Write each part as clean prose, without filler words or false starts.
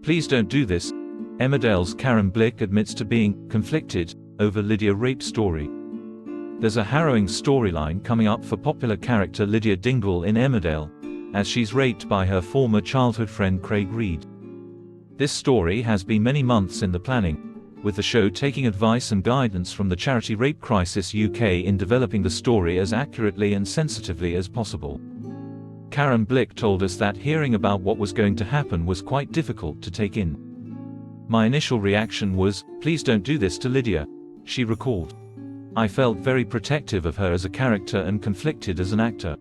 Please don't do this. Emmerdale's Karen Blick admits to being conflicted over Lydia rape story. There's a harrowing storyline coming up for popular character Lydia Dingle in Emmerdale, as she's raped by her former childhood friend Craig Reed. This story has been many months in the planning, with the show taking advice and guidance from the charity Rape Crisis UK in developing the story as accurately and sensitively as possible. Karen Blick told us that hearing about what was going to happen was quite difficult to take in. My initial reaction was, please don't do this to Lydia, she recalled. I felt very protective of her as a character and conflicted as an actor.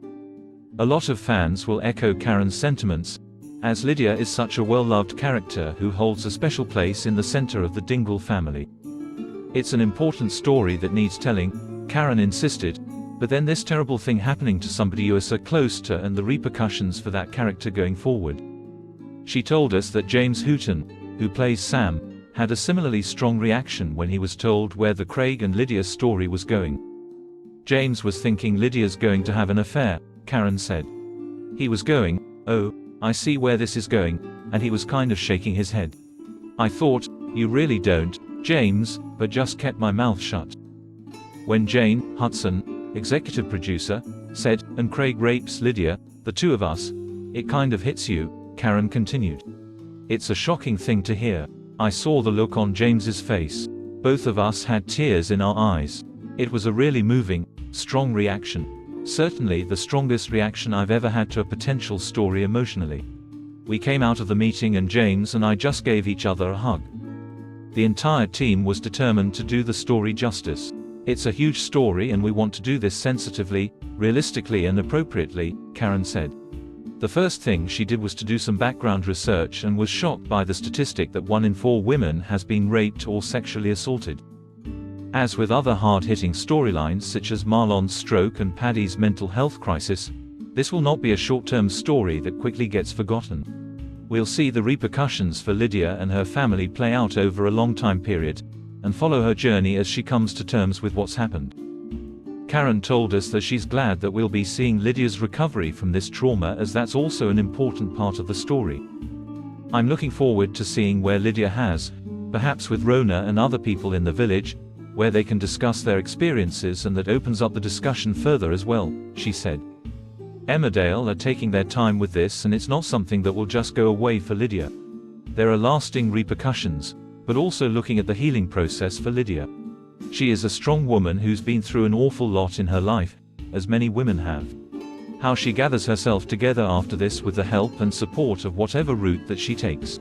A lot of fans will echo Karen's sentiments, as Lydia is such a well-loved character who holds a special place in the center of the Dingle family. It's an important story that needs telling, Karen insisted, but then this terrible thing happening to somebody you are so close to and the repercussions for that character going forward. She told us that James Hooton, who plays Sam, had a similarly strong reaction when he was told where the Craig and Lydia story was going. James was thinking Lydia's going to have an affair, Karen said. He was going, oh, I see where this is going, and he was kind of shaking his head. I thought, you really don't, James, but just kept my mouth shut. When Jane Hudson, executive producer, said, and Craig rapes Lydia, the two of us, it kind of hits you, Karen continued. It's a shocking thing to hear. I saw the look on James's face. Both of us had tears in our eyes. It was a really moving, strong reaction. Certainly the strongest reaction I've ever had to a potential story emotionally. We came out of the meeting and James and I just gave each other a hug. The entire team was determined to do the story justice. It's a huge story and we want to do this sensitively, realistically and appropriately, Karen said. The first thing she did was to do some background research and was shocked by the statistic that 1 in 4 women has been raped or sexually assaulted. As with other hard-hitting storylines such as Marlon's stroke and Paddy's mental health crisis, this will not be a short-term story that quickly gets forgotten. We'll see the repercussions for Lydia and her family play out over a long time period, and follow her journey as she comes to terms with what's happened. Karen told us that she's glad that we'll be seeing Lydia's recovery from this trauma, as that's also an important part of the story. I'm looking forward to seeing where Lydia has, perhaps with Rona and other people in the village, where they can discuss their experiences, and that opens up the discussion further as well, she said. Emmerdale are taking their time with this, and it's not something that will just go away for Lydia. There are lasting repercussions, but also looking at the healing process for Lydia. She is a strong woman who's been through an awful lot in her life, as many women have. How she gathers herself together after this with the help and support of whatever route that she takes.